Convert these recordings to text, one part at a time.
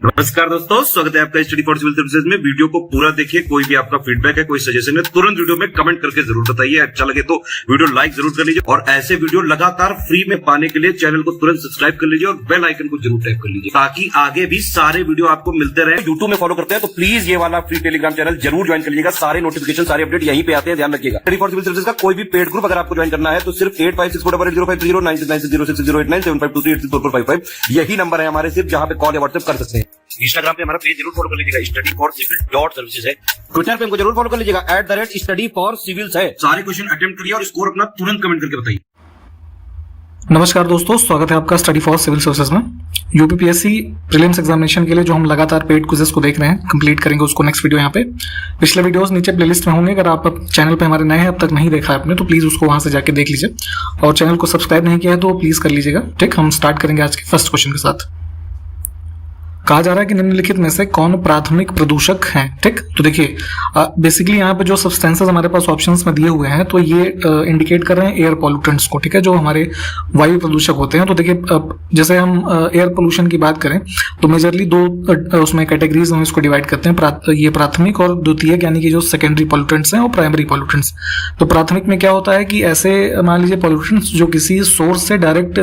नमस्कार दोस्तों, स्वागत है आपका स्टडी फॉर सिविल सर्विसेज में। वीडियो को पूरा देखिए। कोई भी आपका फीडबैक है, कोई सजेशन है, तुरंत वीडियो में कमेंट करके जरूर बताइए। अच्छा लगे तो वीडियो लाइक जरूर कर लीजिए और ऐसे वीडियो लगातार फ्री में पाने के लिए चैनल को तुरंत सब्सक्राइब कर लीजिए और बेल आइकन को जरूर टैप कर लीजिए ताकि आगे भी सारे वीडियो आपको मिलते रहे। यूट्यूब में फॉलो करते हैं तो प्लीज ये वाला फ्री टेलीग्राम चैनल जरूर ज्वाइन कर लीजिएगा। सारे नोटिफिकेशन, सारे अपडेट यहीं पे आते हैं, ध्यान रखिएगा। स्टडी फॉर सिविल सर्विसेज का कोई भी पेड ग्रुप अगर आपको ज्वाइन करना है तो सिर्फ 85648805309606089752386455 यही नंबर है हमारे, सिर्फ जहां पे कॉल या व्हाट्सएप कर सकते हैं। इंस्टाग्राम पे हमारा पेज जरूर फॉलो कर लीजिएगा, study for civil dot services है। ट्विटर पे हमको जरूर फॉलो कर लीजिएगा, @study for civils है। सारे क्वेश्चन अटेम्प्ट करिए और स्कोर अपना तुरंत कमेंट करके बताइए। नमस्कार दोस्तों, स्वागत है आपका स्टडी फॉर सिविल सर्विसेज में। यूपीपीएससी प्रीलिम्स एग्जामिनेशन के लिए जो हम लगातार पेड क्विजेस को देख रहे हैं, कंप्लीट करेंगे उसको नेक्स्ट वीडियो यहाँ पे। पिछले वीडियोस नीचे प्लेलिस्ट में होंगे, अगर आप चैनल पे हमारे नए हैं, अब तक नहीं देखा है आपने तो प्लीज उसको वहां से जाके देख लीजिए और चैनल को सब्सक्राइब नहीं किया है तो प्लीज कर लीजिएगा। ठीक, हम स्टार्ट करेंगे आज के फर्स्ट क्वेश्चन के साथ। कहा जा रहा है कि निम्नलिखित में से कौन प्राथमिक प्रदूषक हैं। ठीक, तो देखिए बेसिकली यहाँ पे जो सब्सटेंसेस हमारे पास ऑप्शंस में दिए हुए हैं तो ये इंडिकेट कर रहे हैं एयर पॉल्यूटेंट्स को। ठीक है, जो हमारे वायु प्रदूषक होते हैं। तो देखिए जैसे हम एयर पोल्यूशन की बात करें तो मेजरली दो उसमें कैटेगरीज में इसको डिवाइड करते हैं, ये प्राथमिक और द्वितीयक, यानी कि जो सेकेंडरी पॉल्यूटेंट्स हैं और प्राइमरी पॉल्यूटेंट्स। तो प्राथमिक में क्या होता है कि ऐसे मान लीजिए पॉल्यूटेंट्स जो किसी सोर्स से डायरेक्ट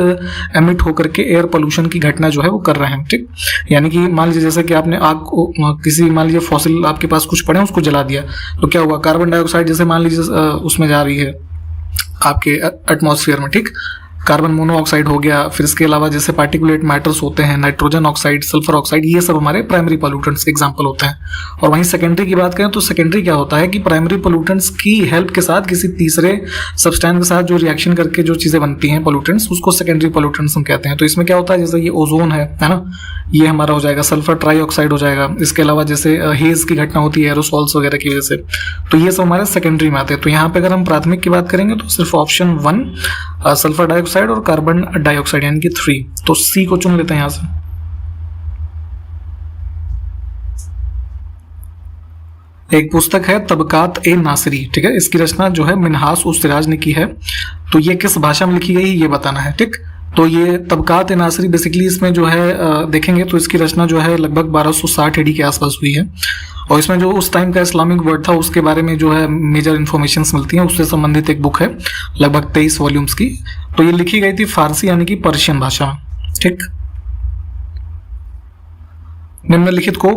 एमिट होकर के एयर पोल्यूशन की घटना जो है वो कर रहे हैं। ठीक, यानी कि मान लीजिए जैसे कि आपने आग को किसी मान लीजिए फॉसिल आपके पास कुछ पड़े उसको जला दिया तो क्या हुआ, कार्बन डाइऑक्साइड जैसे मान लीजिए उसमें जा रही है आपके एटमॉस्फेयर में। ठीक, कार्बन मोनोऑक्साइड हो गया, फिर इसके अलावा जैसे पार्टिकुलेट मैटर्स होते हैं, नाइट्रोजन ऑक्साइड, सल्फर ऑक्साइड, ये सब हमारे प्राइमरी पोल्यूटेंट्स के एग्जांपल होते हैं। और वहीं सेकेंडरी की बात करें तो सेकेंडरी क्या होता है कि प्राइमरी पोल्यूटेंट्स की हेल्प के साथ किसी तीसरे सब्सटेंस के साथ जो रिएक्शन करके जो चीजें बनती हैं पोल्यूटेंट्स, उसको सेकेंडरी पोल्यूटेंट्स हम कहते हैं। तो इसमें क्या होता है, जैसे ये ओजोन है ना, ये हमारा हो जाएगा, सल्फर ट्राईऑक्साइड हो जाएगा। इसके अलावा जैसे हेज की घटना होती है एरोसॉल्स वगैरह की वजह से, तो ये सब हमारे सेकेंडरी में आते हैं। तो यहाँ पे अगर हम प्राथमिक की बात करेंगे तो सिर्फ ऑप्शन 1 सल्फर डाइऑक्साइड और कार्बन डाइऑक्साइड यानी कि 3, तो सी को चुन लेते हैं यहां से। एक पुस्तक है तबकात ए नासिरी। ठीक है, इसकी रचना जो है मिन्हास उस सिराज ने की है। तो ये किस भाषा में लिखी गई ये बताना है। ठीक, तो ये तबकात ए नासिरी बेसिकली इसमें जो है देखेंगे तो इसकी रचना जो है लगभग 1260 एडी के आसपास हुई है और इसमें जो उस टाइम का इस्लामिक वर्ड था उसके बारे में जो है मेजर इन्फॉर्मेशन मिलती हैं, उससे संबंधित एक बुक है लगभग 23 वॉल्यूम्स की। तो ये लिखी गई थी फारसी यानी कि पर्शियन भाषा में। ठीक, निम्नलिखित को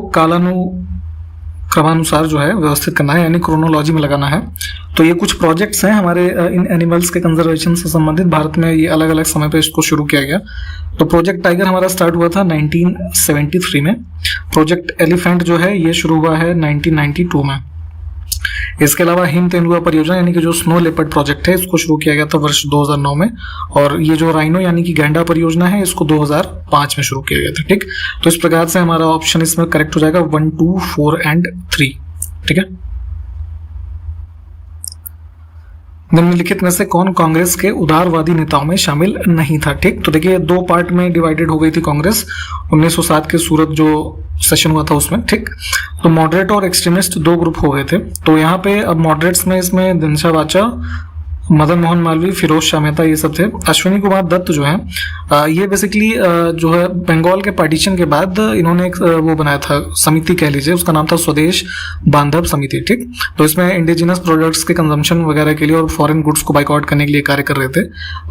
क्रमानुसार जो है व्यवस्थित करना है, यानी क्रोनोलॉजी में लगाना है। तो ये कुछ प्रोजेक्ट्स हैं हमारे इन एनिमल्स के कंजर्वेशन से संबंधित। भारत में ये अलग अलग समय पे इसको शुरू किया गया। तो प्रोजेक्ट टाइगर हमारा स्टार्ट हुआ था 1973 में। प्रोजेक्ट एलिफेंट जो है ये शुरू हुआ है 1992 में। इसके अलावा हिम तेंदुआ परियोजना यानी कि जो स्नो लेपर्ड प्रोजेक्ट है इसको शुरू किया गया था वर्ष 2009 में। और ये जो राइनो यानी कि गैंडा परियोजना है इसको 2005 में शुरू किया गया था। ठीक, तो इस प्रकार से हमारा ऑप्शन इसमें करेक्ट हो जाएगा 1, 2, 4 एंड 3। ठीक है, निम्नलिखित में से कौन कांग्रेस के उदारवादी नेताओं में शामिल नहीं था। ठीक, तो देखिए दो पार्ट में डिवाइडेड हो गई थी कांग्रेस 1907 के सूरत जो सेशन हुआ था उसमें। ठीक, तो मॉडरेट और एक्सट्रीमिस्ट दो ग्रुप हो गए थे। तो यहाँ पे अब मॉडरेट्स में इसमें दिनशा वाचा, मदन मोहन मालवीय, फिरोज शाह मेहता ये सब थे। अश्विनी कुमार दत्त जो है ये बेसिकली जो है बंगाल के पार्टीशन के बाद इन्होंने एक वो बनाया था समिति कह लीजिए, उसका नाम था स्वदेश बांधव समिति। ठीक, तो इसमें इंडिजिनस प्रोडक्ट्स के कंजम्पशन वगैरह के लिए और फॉरेन गुड्स को बाइकआउट करने के लिए कार्य कर रहे थे।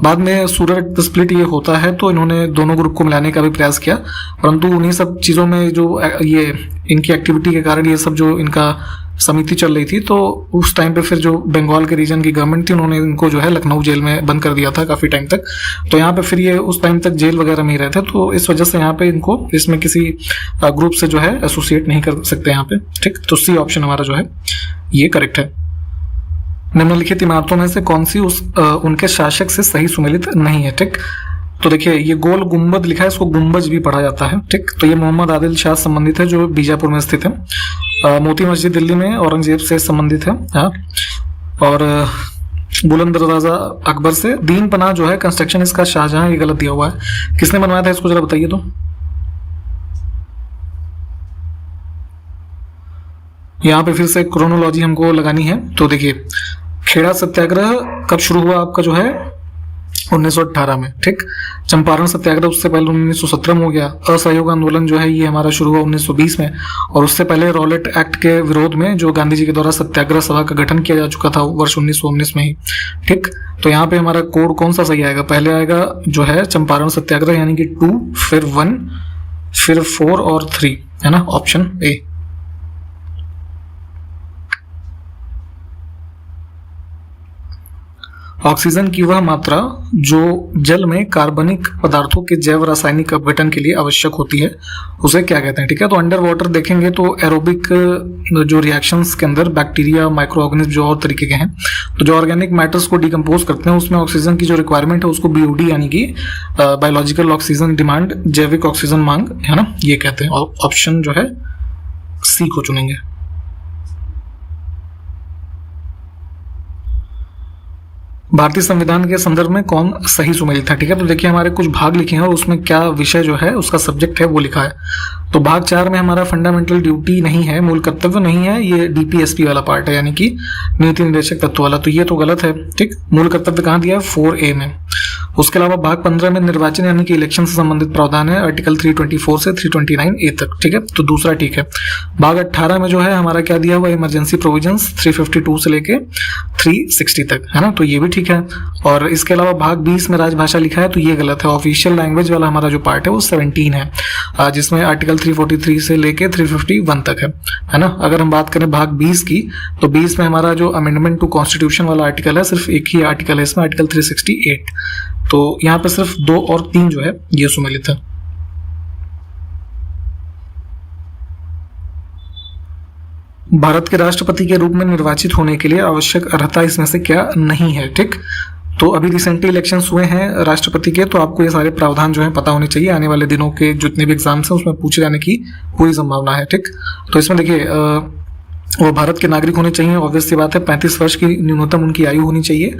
बाद में सूरत स्प्लिट ये होता है तो इन्होंने दोनों ग्रुप को मिलाने का भी प्रयास किया, परंतु उन्हीं सब चीज़ों में जो ये इनकी एक्टिविटी के कारण ये सब जो इनका समिति चल रही थी तो उस टाइम पे फिर जो बंगाल के रीजन की गवर्नमेंट थी उन्होंने इनको जो है लखनऊ जेल में बंद कर दिया था काफी टाइम तक। तो यहाँ पे फिर ये उस टाइम तक जेल वगैरह में ही रहते, तो इस वजह से यहाँ पे इनको इसमें किसी ग्रुप से जो है एसोसिएट नहीं कर सकते यहाँ पे। ठीक, तो सी ऑप्शन हमारा जो है ये करेक्ट है। निम्नलिखित इमारतों में से कौन सी उनके शासक से सही सुमेलित नहीं है। ठीक, तो देखिए ये गोल गुंबद लिखा है, इसको गुंबज भी पढ़ा जाता है। ठीक, तो ये मोहम्मद आदिल शाह संबंधित है जो बीजापुर में स्थित है। मोती मस्जिद दिल्ली में औरंगजेब से संबंधित है। और बुलंद दरवाजा अकबर से। दीन पनाह जो है कंस्ट्रक्शन इसका शाहजहां, ये गलत दिया हुआ है। किसने बनवाया था इसको जरा बताइए तो। यहाँ पे फिर से क्रोनोलॉजी हमको लगानी है। तो देखिए खेड़ा सत्याग्रह कब शुरू हुआ आपका जो है 1918 में, ठीक। चंपारण सत्याग्रह उससे पहले 1917 में हो गया। असहयोग आंदोलन जो है ये हमारा शुरू हुआ 1920 में, और उससे पहले रॉलेट एक्ट के विरोध में जो गांधी जी के द्वारा सत्याग्रह सभा का गठन किया जा चुका था वर्ष 1919 में ही, ठीक। तो यहाँ पे हमारा कोड कौन सा सही आएगा? पहले आएगा जो है चंपारण सत्याग्रह यानी कि 2, फिर 1, फिर 4 और 3, है ना, ऑप्शन ए। ऑक्सीजन की वह मात्रा जो जल में कार्बनिक पदार्थों के जैव रासायनिक अपघटन के लिए आवश्यक होती है उसे क्या कहते हैं? ठीक है, तो अंडर वाटर देखेंगे तो एरोबिक जो रिएक्शंस के अंदर बैक्टीरिया, माइक्रो ऑर्गेनिज्म जो और तरीके के हैं, तो जो ऑर्गेनिक मैटर्स को डिकम्पोज करते हैं उसमें ऑक्सीजन की जो रिक्वायरमेंट है उसको बीओडी यानी कि बायोलॉजिकल ऑक्सीजन डिमांड, जैविक ऑक्सीजन मांग, है ना, ये कहते हैं। ऑप्शन जो है सी को चुनेंगे। भारतीय संविधान के संदर्भ में कौन सही सुमेलित था? ठीक है, तो देखिए हमारे कुछ भाग लिखे हैं और उसमें क्या विषय जो है उसका सब्जेक्ट है वो लिखा है। तो भाग 4 में हमारा फंडामेंटल ड्यूटी नहीं है, मूल कर्तव्य नहीं है, ये डीपीएसपी वाला पार्ट है यानी कि नीति निर्देशक तत्व वाला, तो ये तो गलत है, ठीक। मूल कर्तव्य कहाँ दिया है? 4A में। उसके अलावा भाग 15 में निर्वाचन यानी कि इलेक्शन से संबंधित प्रावधान है, आर्टिकल 324 से 329A तक, ठीक है, तो दूसरा ठीक है। भाग 18 में जो है हमारा क्या दिया हुआ? इमरजेंसी प्रोविजंस 352 से लेके 360 तक, है ना, तो ये भी ठीक है। और इसके अलावा भाग 20 में राजभाषा लिखा है, तो ये गलत है। ऑफिशियल लैंग्वेज वाला हमारा जो पार्ट है वो 17 है, जिसमें आर्टिकल 343 से लेके 351 तक है ना। अगर हम बात करें भाग 20 की, तो 20 में हमारा जो अमेंडमेंट टू कॉन्स्टिट्यूशन वाला आर्टिकल है, सिर्फ एक ही आर्टिकल है इसमें, आर्टिकल 368, तो यहाँ पे सिर्फ 2 और 3 जो है ये सुमेलित है। भारत के राष्ट्रपति के रूप में निर्वाचित होने के लिए आवश्यक अर्हता इसमें से क्या नहीं है? ठीक, तो अभी रिसेंटली इलेक्शंस हुए हैं राष्ट्रपति के, तो आपको ये सारे प्रावधान जो है पता होने चाहिए। आने वाले दिनों के जितने भी एग्जाम्स हैं उसमें पूछे जाने की पूरी संभावना है। ठीक, तो इसमें देखिए वो भारत के नागरिक होने चाहिए, ऑब्वियस सी बात है। 35 वर्ष की न्यूनतम उनकी आयु होनी चाहिए।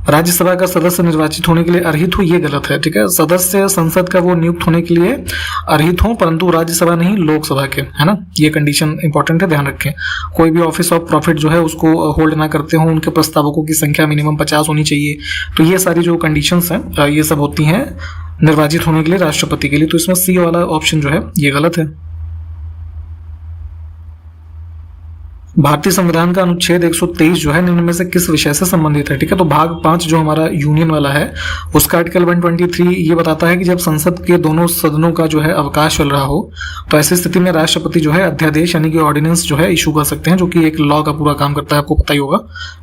राज्यसभा का सदस्य निर्वाचित होने के लिए अर्हित हो, ये गलत है। ठीक है, सदस्य संसद का वो नियुक्त होने के लिए अर्हित हो, परंतु राज्यसभा नहीं लोकसभा के, है ना, ये कंडीशन इंपॉर्टेंट है, ध्यान रखें। कोई भी ऑफिस ऑफ प्रॉफिट जो है उसको होल्ड ना करते हो, उनके प्रस्तावकों की संख्या मिनिमम 50 होनी चाहिए। तो ये सारी जो कंडीशंस हैं ये सब होती हैं निर्वाचित होने के लिए राष्ट्रपति के लिए। तो इसमें सी वाला ऑप्शन जो है ये गलत है। भारतीय संविधान का अनुच्छेद 123 जो है निम्न में से किस विषय से संबंधित है? ठीक है, तो भाग 5 जो हमारा यूनियन वाला है उसका आर्टिकल 123 ये बताता है कि जब संसद के दोनों सदनों का जो है अवकाश चल रहा हो तो ऐसी स्थिति में राष्ट्रपति जो है अध्यादेश यानी कि ऑर्डिनेंस जो है इशू कर सकते हैं, जो कि एक लॉ का पूरा काम करता है, आपको पता ही होगा।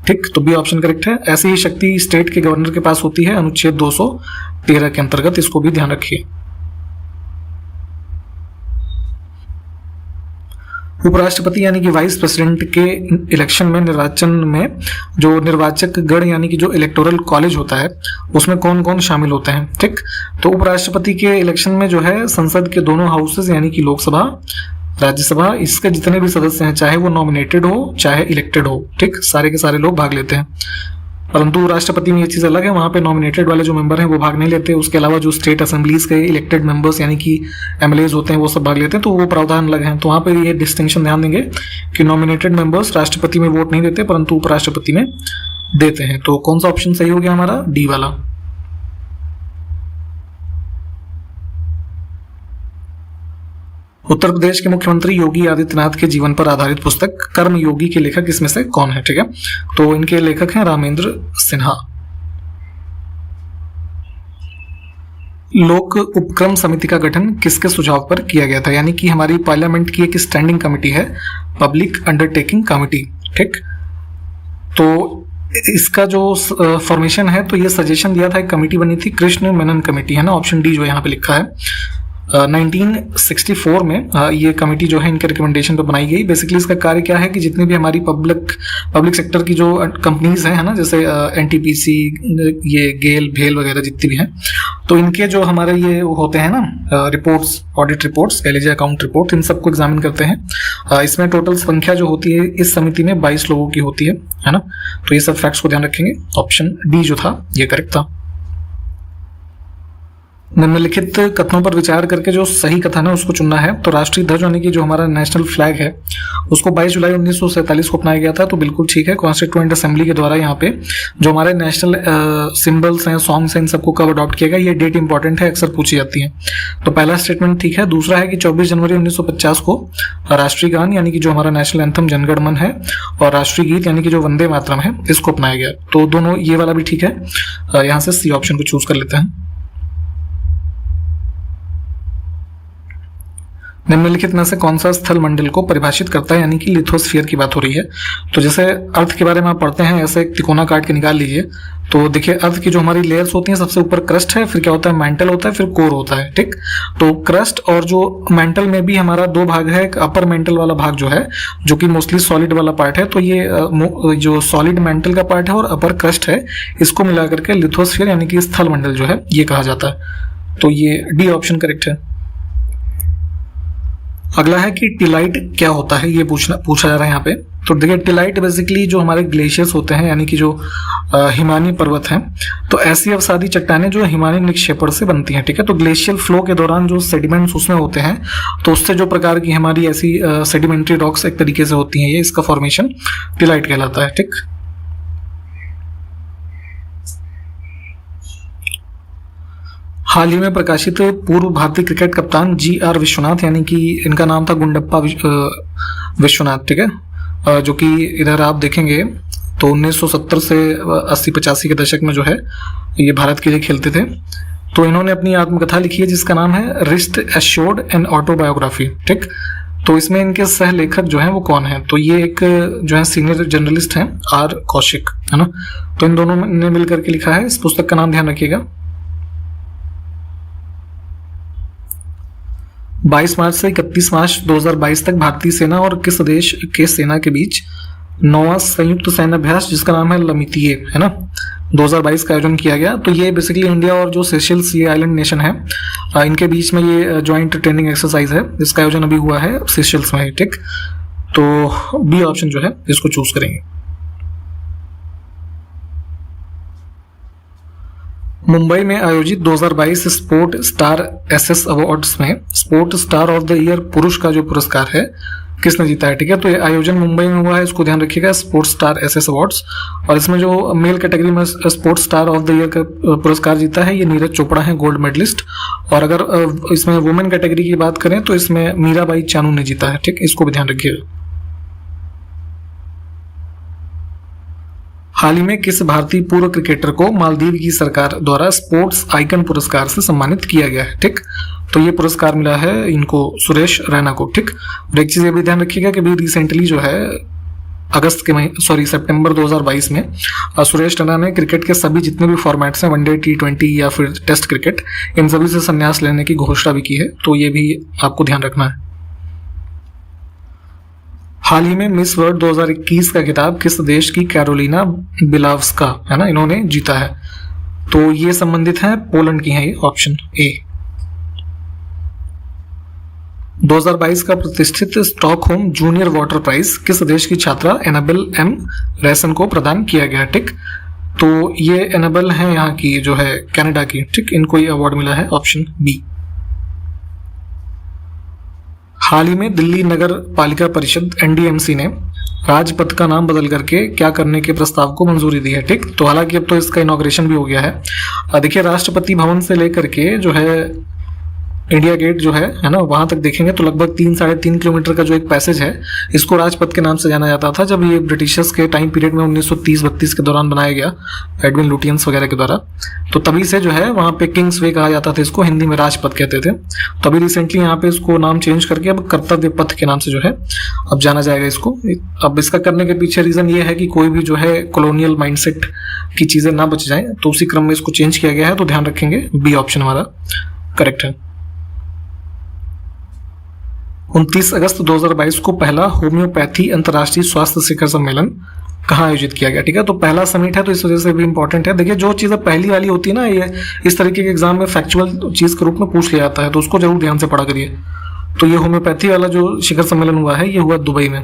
ठीक, तो बी ऑप्शन करेक्ट है। ऐसी ही शक्ति स्टेट के गवर्नर के पास होती है अनुच्छेद 213 के अंतर्गत, इसको भी ध्यान रखिए। उपराष्ट्रपति यानी कि वाइस प्रेसिडेंट के इलेक्शन में निर्वाचन में जो निर्वाचक गण यानी कि जो इलेक्टोरल कॉलेज होता है उसमें कौन कौन शामिल होते हैं? ठीक, तो उपराष्ट्रपति के इलेक्शन में जो है संसद के दोनों हाउसेस यानी कि लोकसभा, राज्यसभा, इसके जितने भी सदस्य हैं चाहे वो नॉमिनेटेड हो चाहे इलेक्टेड हो, ठीक, सारे के सारे लोग भाग लेते हैं। परंतु राष्ट्रपति में ये चीज अलग है, वहां पे नॉमिनेटेड वाले जो मेंबर हैं वो भाग नहीं लेते। उसके अलावा जो स्टेट असेंबलीज के इलेक्टेड मेंबर्स यानी कि एमएलएज होते हैं वो सब भाग लेते हैं, तो वो प्रावधान अलग हैं। तो वहां पे ये डिस्टिंक्शन ध्यान देंगे कि नॉमिनेटेड मेंबर्स राष्ट्रपति में वोट नहीं देते परंतु उपराष्ट्रपति में देते हैं। तो कौन सा ऑप्शन सही हो गया हमारा? डी वाला। उत्तर प्रदेश के मुख्यमंत्री योगी आदित्यनाथ के जीवन पर आधारित पुस्तक कर्म योगी के लेखक इसमें से कौन है? ठीक है, तो इनके लेखक हैं रामेंद्र सिन्हा। लोक उपक्रम समिति का गठन किसके सुझाव पर किया गया था? यानी कि हमारी पार्लियामेंट की एक स्टैंडिंग कमेटी है, पब्लिक अंडरटेकिंग कमेटी। ठीक, तो इसका जो फॉर्मेशन है तो ये सजेशन दिया था, एक कमेटी बनी थी, कृष्ण मेनन कमेटी, है ना, ऑप्शन डी जो यहाँ पे लिखा है। 1964 में ये कमेटी जो है इनके रिकमेंडेशन पर बनाई गई। बेसिकली इसका कार्य क्या है कि जितनी भी हमारी पब्लिक सेक्टर की जो कंपनीज हैं, है ना, जैसे एनटीपीसी, ये गेल, भेल वगैरह जितनी भी हैं, तो इनके जो हमारे ये होते हैं ना रिपोर्ट्स, ऑडिट रिपोर्ट्स, कह लीजिए अकाउंट रिपोर्ट, इन सबको एग्जामिन करते हैं। इसमें टोटल संख्या जो होती है इस समिति में 22 लोगों की होती है ना। तो ये सब फैक्ट्स को ध्यान रखेंगे। ऑप्शन डी जो था ये करेक्ट था। निम्नलिखित कथनों पर विचार करके जो सही कथन है उसको चुनना है। तो राष्ट्रीय ध्वज यानी कि जो हमारा नेशनल फ्लैग है उसको 22 जुलाई 1947 को अपनाया गया था, तो बिल्कुल ठीक है। कॉन्स्टिट्यूएंट असेंबली के द्वारा यहाँ पे जो हमारे नेशनल सिंबल्स हैं, सॉन्ग्स हैं, इन सबको कब अडॉप्ट किया गया, ये डेट इंपॉर्टेंट है, अक्सर पूछी जाती है। तो पहला स्टेटमेंट ठीक है। दूसरा है कि 24 जनवरी 1950 को राष्ट्रीय गान यानी कि जो हमारा नेशनल एंथम जनगण मन है और राष्ट्रीय गीत यानी कि जो वंदे मातरम है इसको अपनाया गया। तो दोनों ये वाला भी ठीक है। यहाँ से सी ऑप्शन को चूज कर लेते हैं। निम्नलिखित में से कौन सा स्थल मंडल को परिभाषित करता है, यानी कि लिथोस्फीयर की बात हो रही है। तो जैसे अर्थ के बारे में आप पढ़ते हैं, ऐसे एक तिकोना काट के निकाल लीजिए। तो देखिए अर्थ की जो हमारी लेयर्स होती हैं, सबसे ऊपर क्रस्ट है, फिर क्या होता है मैंटल होता है, फिर कोर होता है, ठीक। तो क्रस्ट और जो मैंटल में भी हमारा दो भाग है। एक अपर मैंटल वाला भाग जो है, जो कि मोस्टली सॉलिड वाला पार्ट है, तो ये जो सॉलिड मैंटल का पार्ट है और अपर क्रस्ट है, इसको मिला करके लिथोस्फीयर यानी कि स्थल मंडल जो है ये कहा जाता है। तो ये डी ऑप्शन करेक्ट है। अगला है कि टिलाइट क्या होता है, ये पूछा जा रहा है यहाँ पे। तो देखिए टिलाइट बेसिकली जो हमारे ग्लेशियर्स होते हैं यानी कि जो हिमानी पर्वत हैं, तो ऐसी अवसादी चट्टानें जो हिमानी निक्षेपण से बनती हैं, ठीक है। तो ग्लेशियल फ्लो के दौरान जो सेडिमेंट्स उसमें होते हैं, तो उससे जो प्रकार की हमारी ऐसी सेडिमेंट्री रॉक्स एक तरीके से होती हैं, ये इसका फॉर्मेशन टिलाइट कहलाता है, ठीक। हाल ही में प्रकाशित पूर्व भारतीय क्रिकेट कप्तान GR विश्वनाथ यानी कि इनका नाम था गुंडप्पा विश्वनाथ, ठीक है, जो कि इधर आप देखेंगे तो 1970 से 80-85 के दशक में जो है ये भारत के लिए खेलते थे। तो इन्होंने अपनी आत्मकथा लिखी है जिसका नाम है रिस्ट एश्योर्ड एन ऑटोबायोग्राफी, ठीक। तो इसमें इनके सह लेखक जो हैं वो कौन है, तो ये एक जो है सीनियर जर्नलिस्ट हैं R कौशिक, है ना। तो इन दोनों ने मिलकर के लिखा है। इस पुस्तक का नाम ध्यान रखिएगा। 22 मार्च से 31 मार्च 2022 तक भारतीय सेना और किस देश के सेना के बीच 9वां संयुक्त सैन्य अभ्यास जिसका नाम है लमितिये, है ना, 2022 का आयोजन किया गया। तो ये बेसिकली इंडिया और जो सेशल्स ये आइलैंड नेशन है, इनके बीच में ये ज्वाइंट ट्रेनिंग एक्सरसाइज है जिसका आयोजन अभी हुआ है सेशल्स में, ठीक। तो बी ऑप्शन जो है इसको चूज करेंगे। मुंबई में आयोजित 2022 स्पोर्ट स्टार SS अवार्ड्स में sport star of the year पुरुष का जो पुरस्कार है किसने जीता है, ठीक है। तो ये आयोजन मुंबई में हुआ है, इसको ध्यान रखिएगा, स्पोर्ट स्टार SS अवार्ड्स। और इसमें जो मेल कैटेगरी में sport star of the year का पुरस्कार जीता है ये नीरज चोपड़ा है, गोल्ड मेडलिस्ट। और अगर इसमें वुमेन कैटेगरी की बात करें तो इसमें मीराबाई चानू ने जीता है, ठीक। इसको भी ध्यान रखिएगा। हाल ही में किस भारतीय पूर्व क्रिकेटर को मालदीव की सरकार द्वारा स्पोर्ट्स आइकन पुरस्कार से सम्मानित किया गया है, ठीक। तो ये पुरस्कार मिला है इनको सुरेश रैना को, ठीक। और एक चीज ये भी ध्यान रखिएगा कि भी रिसेंटली जो है सितंबर 2022 में सुरेश रैना ने क्रिकेट के सभी जितने भी फॉर्मेट्स हैं, वनडे, T20 या फिर टेस्ट क्रिकेट, इन सभी से संन्यास लेने की घोषणा भी की है। तो ये भी आपको ध्यान रखना है। हाल ही में मिस वर्ल्ड 2021 का खिताब किस देश की कैरोलिना बिलावस्का, है ना, इन्होंने जीता है। तो ये संबंधित है पोलैंड की है, ये ऑप्शन ए। 2022 का प्रतिष्ठित स्टॉकहोम जूनियर वाटर प्राइज किस देश की छात्रा एनाबेल M रैसन को प्रदान किया गया, ठीक। तो ये एनाबेल है यहाँ की जो है कनाडा की, ठीक। इनको ये अवार्ड मिला है, ऑप्शन बी। हाल ही में दिल्ली नगर पालिका परिषद NDMC ने राजपथ का नाम बदल करके क्या करने के प्रस्ताव को मंजूरी दी है, ठीक। तो हालांकि अब तो इसका इनॉग्रेशन भी हो गया है। देखिए राष्ट्रपति भवन से लेकर के जो है इंडिया गेट जो है ना, वहां तक देखेंगे तो लगभग 3-3.5 किलोमीटर का जो एक पैसेज है, इसको राजपथ के नाम से जाना जाता था जब ये ब्रिटिशर्स के टाइम पीरियड में 1930-32 के दौरान बनाया गया एडविन लुटियंस वगैरह के द्वारा। तो तभी से जो है वहां पे किंग्स वे कहा जाता था, इसको हिंदी में राजपथ कहते थे। तो अभी रिसेंटली यहाँ पे इसको नाम चेंज करके अब कर्तव्य पथ के नाम से जो है अब जाना जाएगा इसको। अब इसका करने के पीछे रीजन ये है कि कोई भी जो है कॉलोनियल माइंडसेट की चीजें ना बच जाए, तो उसी क्रम में इसको चेंज किया गया है। तो ध्यान रखेंगे, बी ऑप्शन हमारा करेक्ट है। 29 अगस्त 2022 को पहला होम्योपैथी अंतर्राष्ट्रीय स्वास्थ्य शिखर सम्मेलन कहाँ आयोजित किया गया, ठीक है। तो पहला समिट है तो इस वजह से भी इंपॉर्टेंट है। देखिए जो चीजें पहली वाली होती है ना, ये इस तरीके के एग्जाम में फैक्चुअल चीज के रूप में पूछ लिया जाता है, तो उसको जरूर ध्यान से पढ़ा करिए। तो ये होम्योपैथी वाला जो शिखर सम्मेलन हुआ है ये हुआ दुबई में।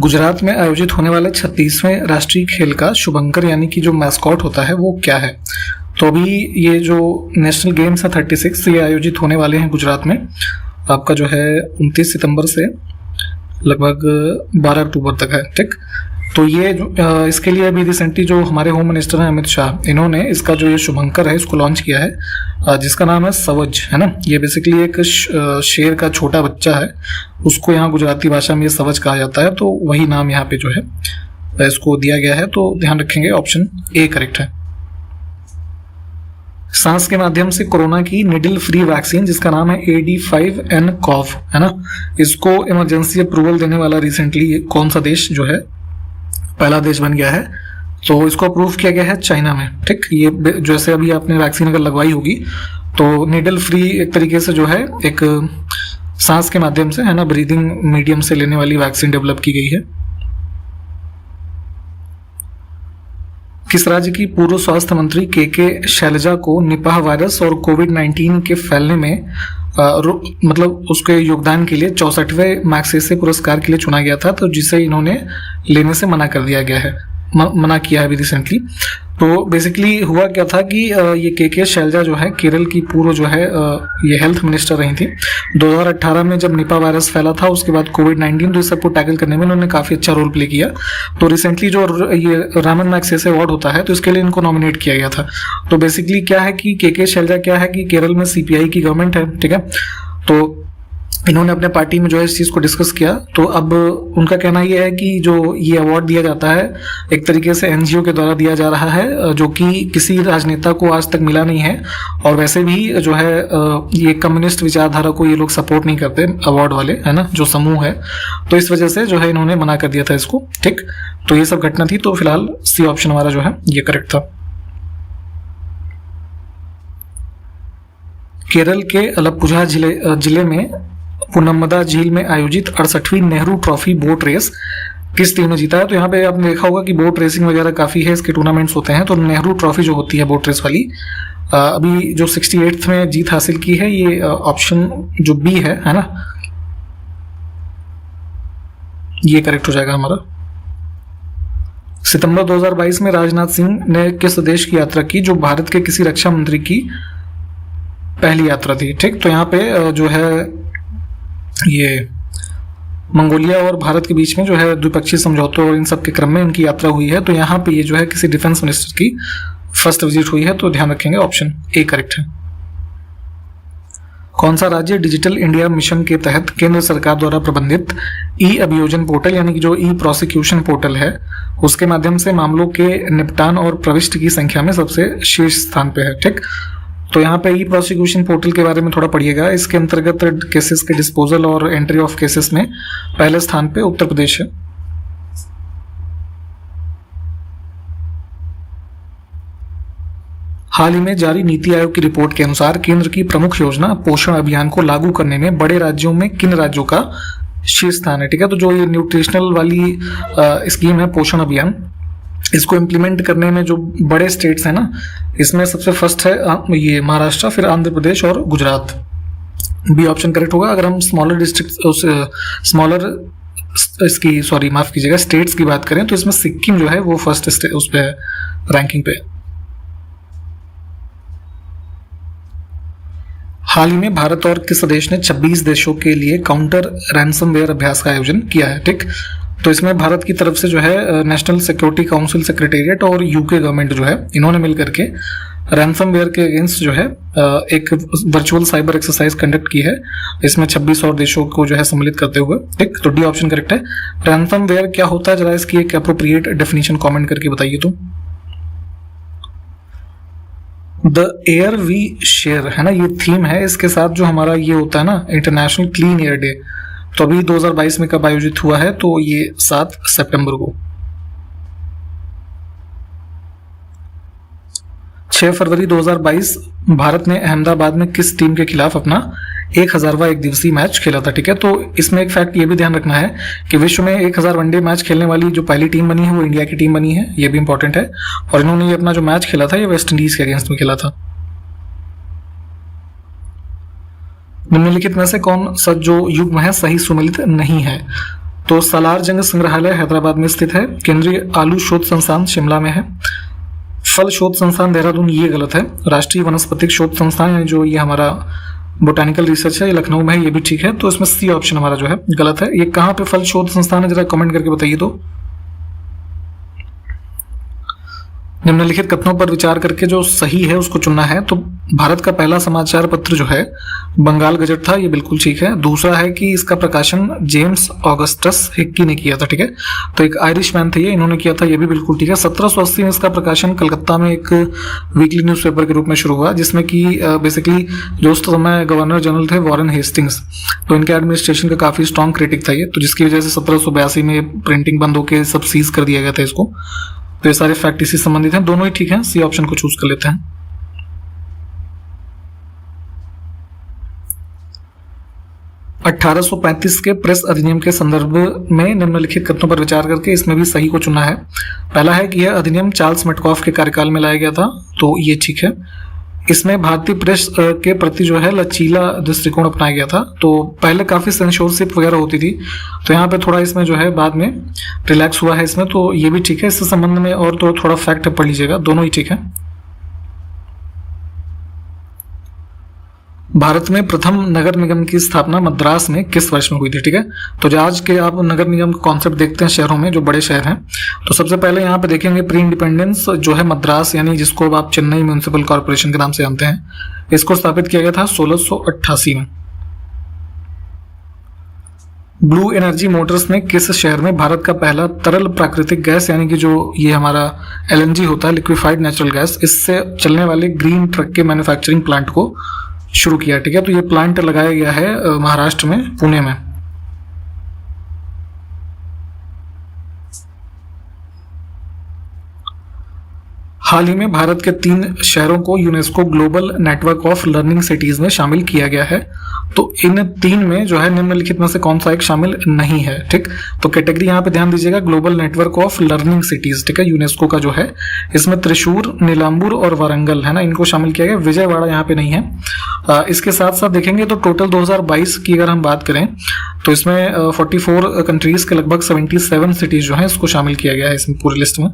गुजरात में आयोजित होने वाले 36वें राष्ट्रीय खेल का शुभंकर यानी कि जो मैस्कॉट होता है वो क्या है? तो अभी ये जो नेशनल गेम्स है 36 ये आयोजित होने वाले हैं गुजरात में, आपका जो है 29 सितंबर से लगभग 12 अक्टूबर तक है, ठीक। तो ये इसके लिए अभी रिसेंटली जो हमारे होम मिनिस्टर हैं अमित शाह, इन्होंने इसका जो ये शुभंकर है इसको लॉन्च किया है, जिसका नाम है सवज, है ना। ये बेसिकली एक शेर का छोटा बच्चा है, उसको यहाँ गुजराती भाषा में ये सवज कहा जाता है, तो वही नाम यहाँ पे जो है इसको दिया गया है। तो ध्यान रखेंगे ऑप्शन ए करेक्ट है। सांस के माध्यम से कोरोना की निडल फ्री वैक्सीन जिसका नाम है AD5N-CoV, है ना, इसको इमरजेंसी अप्रूवल देने वाला रिसेंटली कौन सा देश जो है पहला देश बन गया है? तो इसको अप्रूव किया गया है चाइना में, ठीक। ये जैसे अभी आपने वैक्सीन अगर लगवाई होगी तो निडल फ्री एक तरीके से जो है एक सांस के माध्यम से, है ना, ब्रीदिंग मीडियम से लेने वाली वैक्सीन डेवलप की गई है। किस राज्य की पूर्व स्वास्थ्य मंत्री के शैलजा को निपाह वायरस और कोविड-19 के फैलने में मतलब उसके योगदान के लिए 64वें मैग्सेसे पुरस्कार के लिए चुना गया था, तो जिसे इन्होंने लेने से मना कर दिया गया है, मना किया है अभी रिसेंटली। तो बेसिकली हुआ क्या था कि ये के शैलजा जो है केरल की पूर्व जो है ये हेल्थ मिनिस्टर रही थी। 2018 में जब निपा वायरस फैला था, उसके बाद कोविड-19, तो इस सबको टैकल करने में इन्होंने काफ़ी अच्छा रोल प्ले किया। तो रिसेंटली जो ये रामन मैग्सेसे अवार्ड होता है तो इसके लिए इनको नॉमिनेट किया गया था। तो बेसिकली क्या है कि के शैलजा क्या है कि केरल में CPI की गवर्नमेंट है, ठीक है। तो इन्होंने अपने पार्टी में जो है इस चीज़ को डिस्कस किया। तो अब उनका कहना ये है कि जो ये अवार्ड दिया जाता है एक तरीके से NGO के द्वारा दिया जा रहा है, जो कि किसी राजनेता को आज तक मिला नहीं है, और वैसे भी जो है ये कम्युनिस्ट विचारधारा को ये लोग सपोर्ट नहीं करते अवार्ड वाले, है ना, जो समूह है। तो इस वजह से जो है इन्होंने मना कर दिया था इसको, ठीक। तो ये सब घटना थी, तो फिलहाल C ऑप्शन हमारा जो है ये करेक्ट था। केरल के अलपुझा जिले में पुनमदा झील में आयोजित 68वीं नेहरू ट्रॉफी बोट रेस किस टीम ने जीता है? तो यहाँ पे आपने देखा होगा कि बोट रेसिंग वगैरह काफ़ी है, इसके टूर्नामेंट्स होते हैं। तो नेहरू ट्रॉफी जो होती है बोट रेस वाली, अभी जो 68th में जीत हासिल की है, ये ऑप्शन जो B है ना, ये करेक्ट हो जाएगा हमारा। सितंबर 2022 में राजनाथ सिंह ने किस देश की यात्रा की जो भारत के किसी रक्षा मंत्री की पहली यात्रा थी, ठीक। तो यहाँ पे जो है ये मंगोलिया और भारत के बीच में जो है द्विपक्षीय समझौतों और इन सब के क्रम में इनकी यात्रा हुई है। तो यहाँ पे ये जो है किसी डिफेंस मिनिस्टर की फर्स्ट विजिट हुई है, तो ध्यान रखेंगे ऑप्शन ए करेक्ट है। कौन सा राज्य डिजिटल इंडिया मिशन के तहत केंद्र सरकार द्वारा प्रबंधित अभियोजन पोर्टल यानी कि जो प्रोसिक्यूशन पोर्टल है उसके माध्यम से मामलों के निपटान और प्रविष्टि की संख्या में सबसे शीर्ष स्थान पे है, ठीक। तो यहाँ पे प्रोसिक्यूशन पोर्टल के बारे में थोड़ा पढ़िएगा। इसके अंतर्गत केसेस के डिस्पोजल और एंट्री ऑफ केसेस में पहले स्थान पे उत्तर प्रदेश है। हाल ही में जारी नीति आयोग की रिपोर्ट के अनुसार केंद्र की प्रमुख योजना पोषण अभियान को लागू करने में बड़े राज्यों में किन राज्यों का शीर्ष स्थान है, ठीक है। तो जो ये न्यूट्रिशनल वाली स्कीम है पोषण अभियान, इसको इम्प्लीमेंट करने में जो बड़े स्टेट्स हैं ना, इसमें सबसे फर्स्ट है ये महाराष्ट्र, फिर आंध्र प्रदेश और गुजरात। B ऑप्शन करेक्ट होगा। अगर हम स्मॉलर माफ कीजिएगा स्टेट्स की बात करें तो इसमें सिक्किम जो है वो फर्स्ट उस पे है रैंकिंग पे। हाल ही में भारत और किस देश ने 26 देशों के लिए काउंटर रैंसमवेयर अभ्यास का आयोजन किया है, ठीक। तो इसमें भारत की तरफ से जो है नेशनल सिक्योरिटी काउंसिल सेक्रेटेरिएट और UK गवर्नमेंट जो है इन्होंने मिलकर के रैंसमवेयर के अगेंस्ट जो है एक वर्चुअल साइबर एक्सरसाइज कंडक्ट की है। इसमें 26 और देशों को जो है सम्मिलित करते हुए, ठीक। तो D ऑप्शन करेक्ट है। रैंसमवेयर क्या होता है, जरा इसकी एक एप्रोप्रिएट डेफिनेशन कमेंट करके बताइए। तो द एयर वी शेयर, है ना, ये थीम है। इसके साथ जो हमारा ये होता है ना इंटरनेशनल क्लीन एयर डे, तो अभी 2022 में कब आयोजित हुआ है? तो ये 7 सितंबर को। 6 फरवरी 2022 भारत ने अहमदाबाद में किस टीम के खिलाफ अपना 1000वां एक दिवसीय मैच खेला था, ठीक है। तो इसमें एक फैक्ट ये भी ध्यान रखना है कि विश्व में 1000 वनडे मैच खेलने वाली जो पहली टीम बनी है वो इंडिया की टीम बनी है, ये भी इंपॉर्टेंट है। और इन्होंने ये अपना जो मैच खेला था ये वेस्ट इंडीज के अगेंस्ट में खेला था। निम्नलिखित में से कौन सा जो युग्म है सही सुमेलित नहीं है? तो सालार जंग संग्रहालय हैदराबाद में स्थित है। केंद्रीय आलू शोध संस्थान शिमला में है। फल शोध संस्थान देहरादून, ये गलत है। राष्ट्रीय वनस्पतिक शोध संस्थान यानी जो ये हमारा बोटानिकल रिसर्च है, ये लखनऊ में है, ये भी ठीक है। तो इसमें सी ऑप्शन हमारा जो है गलत है। ये कहाँ पे फल शोध संस्थान है, जरा कमेंट करके बताइए। तो निम्नलिखित कथनों पर विचार करके जो सही है उसको चुनना है। तो भारत का पहला समाचार पत्र जो है बंगाल गजट था, ये बिल्कुल ठीक है। दूसरा है कि इसका प्रकाशन जेम्स ऑगस्टस हिक्की ने किया था, ठीक है। तो एक आयरिश मैन थे ये, इन्होंने किया था, ये भी बिल्कुल ठीक है। 1780 में इसका प्रकाशन कलकत्ता में एक वीकली न्यूज़पेपर के रूप में शुरू हुआ, जिसमें कि बेसिकली जो उस समय गवर्नर जनरल थे वॉरेन हेस्टिंग्स, तो इनके एडमिनिस्ट्रेशन का काफ़ी स्ट्रॉन्ग क्रिटिक था ये, तो जिसकी वजह से 1782 में प्रिंटिंग बंद होकर सब सीज कर दिया गया था इसको। तो ये सारे फैक्ट इसी संबंधित हैं, दोनों ही ठीक हैं। सी ऑप्शन को चूज कर लेते हैं। अठारह के प्रेस अधिनियम के संदर्भ में निम्नलिखित कथनों पर विचार करके इसमें भी सही को चुनना है। पहला है कि यह अधिनियम चार्ल्स मेटकॉफ के कार्यकाल में लाया गया था, तो ये ठीक है। इसमें भारतीय प्रेस के प्रति जो है लचीला दृष्टिकोण अपनाया गया था। तो पहले काफ़ी सेंसरशिप वगैरह होती थी, तो यहाँ पे थोड़ा इसमें जो है बाद में रिलैक्स हुआ है इसमें, तो ये भी ठीक है। इससे संबंध में और तो थोड़ा फैक्ट पढ़ लीजिएगा, दोनों ही ठीक है। भारत में प्रथम नगर निगम की स्थापना मद्रास में किस वर्ष में हुई थी, ठीक है। तो जो आज के आप नगर निगम का कॉन्सेप्ट देखते हैं शहरों में, जो बड़े शहर हैं, तो सबसे पहले यहाँ पे देखेंगे प्री इंडिपेंडेंस जो है मद्रास, यानी जिसको अब आप चेन्नई म्यूनिसिपल कॉर्पोरेशन के नाम से जानते हैं, इसको स्थापित किया गया था 1688 में। ब्लू एनर्जी मोटर्स ने किस शहर में भारत का पहला तरल प्राकृतिक गैस यानी कि जो ये हमारा LNG होता है, लिक्विफाइड नेचुरल गैस, इससे चलने वाले ग्रीन ट्रक के मैन्युफैक्चरिंग प्लांट को शुरू किया, ठीक है। तो ये प्लांट लगाया गया है महाराष्ट्र में, पुणे में। हाल ही में भारत के 3 शहरों को UNESCO global network of learning cities में शामिल किया गया है। तो इन 3 में जो है निम्नलिखित में से कौन सा एक शामिल नहीं है, ठीक। तो कैटेगरी यहाँ पे ध्यान दीजिएगा, global network of learning cities, ठीक है, यूनेस्को का जो है, इसमें त्रिशूर, नीलांबूर और वारंगल है ना, इनको शामिल किया गया। विजयवाड़ा यहाँ पे नहीं है। इसके साथ साथ देखेंगे तो टोटल 2022 की अगर हम बात करें तो इसमें 44 कंट्रीज के लगभग 77 सिटीज जो है इसको शामिल किया गया है इसमें पूरी लिस्ट में।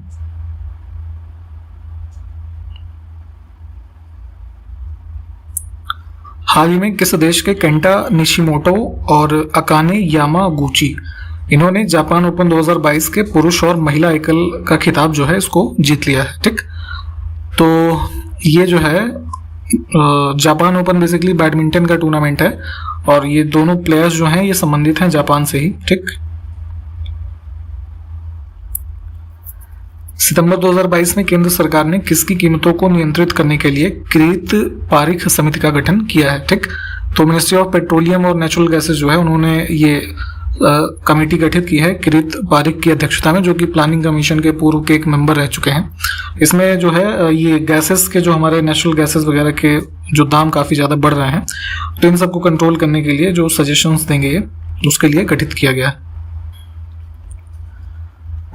हाल ही में किस देश के केंटा निशिमोटो और अकाने यामागुची, इन्होंने जापान ओपन 2022 के पुरुष और महिला एकल का खिताब जो है इसको जीत लिया है, ठीक। तो ये जो है जापान ओपन बेसिकली बैडमिंटन का टूर्नामेंट है और ये दोनों प्लेयर्स जो हैं ये संबंधित हैं जापान से ही, ठीक। सितंबर 2022 में केंद्र सरकार ने किसकी कीमतों को नियंत्रित करने के लिए कृत पारिख समिति का गठन किया है, ठीक। तो मिनिस्ट्री ऑफ पेट्रोलियम और नेचुरल गैसेस जो है उन्होंने ये कमेटी गठित की है कृत पारिख की अध्यक्षता में, जो कि प्लानिंग कमीशन के पूर्व के एक मेंबर रह चुके हैं। इसमें जो है ये गैसेस के जो हमारे नेचुरल गैसेस वगैरह के जो दाम काफ़ी ज़्यादा बढ़ रहे हैं, तो इन सबको कंट्रोल करने के लिए जो सजेशंस देंगे ये, उसके लिए गठित किया गया है।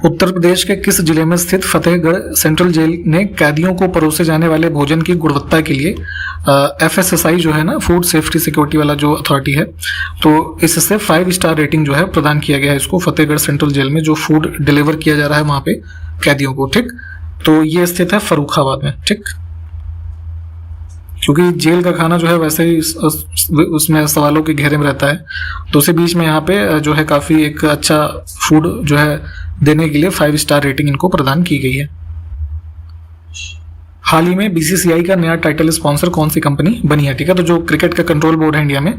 उत्तर प्रदेश के किस जिले में स्थित फतेहगढ़ सेंट्रल जेल ने कैदियों को परोसे जाने वाले भोजन की गुणवत्ता के लिए FSSAI जो है ना, फूड सेफ्टी सिक्योरिटी वाला जो अथॉरिटी है, तो इससे 5 स्टार रेटिंग जो है प्रदान किया गया है इसको, फतेहगढ़ सेंट्रल जेल में जो फूड डिलीवर किया जा रहा है वहाँ पे कैदियों को, ठीक। तो ये स्थित है फर्रुखाबाद में, ठीक। क्योंकि जेल का खाना जो है वैसे ही उसमें सवालों के घेरे में रहता है, तो उसी बीच में यहाँ पे जो है काफ़ी एक अच्छा फूड जो है देने के लिए 5 स्टार रेटिंग इनको प्रदान की गई है। हाल ही में BCCI का नया टाइटल स्पॉन्सर कौन सी कंपनी बनी है, ठीक है। तो जो क्रिकेट का कंट्रोल बोर्ड है इंडिया में,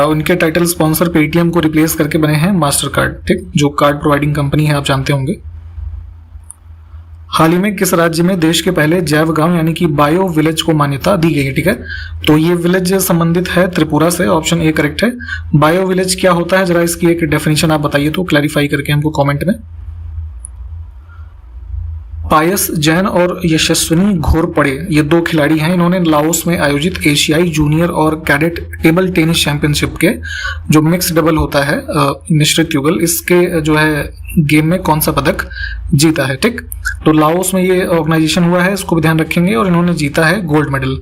उनके टाइटल स्पॉन्सर पेटीएम को रिप्लेस करके बने हैं मास्टर कार्ड, ठीक, जो कार्ड प्रोवाइडिंग कंपनी है, आप जानते होंगे। हाल ही में किस राज्य में देश के पहले जैव गांव यानी कि बायो विलेज को मान्यता दी गई है, ठीक है। तो ये विलेज संबंधित है त्रिपुरा से, ऑप्शन ए करेक्ट है। बायो विलेज क्या होता है, जरा इसकी एक डेफिनेशन आप बताइए तो क्लैरिफाई करके हमको कमेंट में। पायस जैन और यशस्विनी घोरपड़े ये 2 खिलाड़ी हैं, इन्होंने लाओस में आयोजित एशियाई जूनियर और कैडेट टेबल टेनिस चैंपियनशिप के जो मिक्स डबल होता है मिश्रित युगल, इसके जो है गेम में कौन सा पदक जीता है, ठीक। तो लाओस में ये ऑर्गेनाइजेशन हुआ है, इसको भी ध्यान रखेंगे, और इन्होंने जीता है गोल्ड मेडल।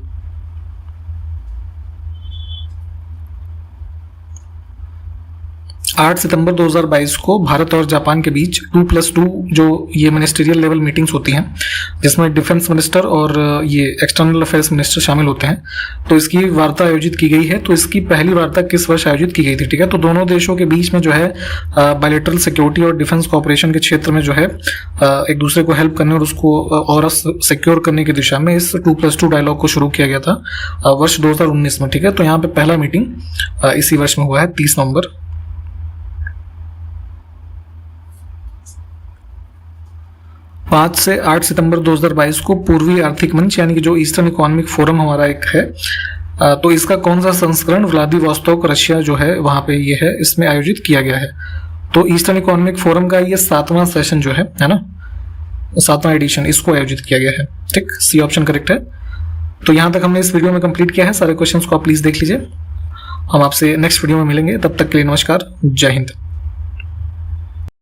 8 सितंबर 2022 को भारत और जापान के बीच 2+2 जो ये मिनिस्ट्रियल लेवल मीटिंग्स होती हैं, जिसमें डिफेंस मिनिस्टर और ये एक्सटर्नल अफेयर्स मिनिस्टर शामिल होते हैं, तो इसकी वार्ता आयोजित की गई है। तो इसकी पहली वार्ता किस वर्ष आयोजित की गई थी? ठीक है, तो दोनों देशों के बीच में जो है बायलैटरल सिक्योरिटी और डिफेंस कोऑपरेशन के क्षेत्र में जो है एक दूसरे को हेल्प करने और उसको और सिक्योर करने की दिशा में इस 2+2 डायलॉग को शुरू किया गया था वर्ष 2019 में। ठीक है, तो यहाँ पे पहला मीटिंग इसी वर्ष में हुआ है 30 नवंबर। 5 से 8 सितंबर 2022 को पूर्वी आर्थिक मंच यानी कि जो ईस्टर्न इकोनॉमिक फोरम हमारा एक है, तो इसका कौन सा संस्करण व्लादिवोस्तोक रशिया जो है वहां पे ये है, इसमें आयोजित किया गया है। तो ईस्टर्न इकोनॉमिक फोरम का ये 7वां सेशन जो है ना, 7वां एडिशन, इसको आयोजित किया गया है। ठीक, सी ऑप्शन करेक्ट है। तो यहां तक हमने इस वीडियो में कंप्लीट किया है। सारे क्वेश्चंस को आप प्लीज देख लीजिए। हम आपसे नेक्स्ट वीडियो में मिलेंगे, तब तक के लिए नमस्कार, जय हिंद।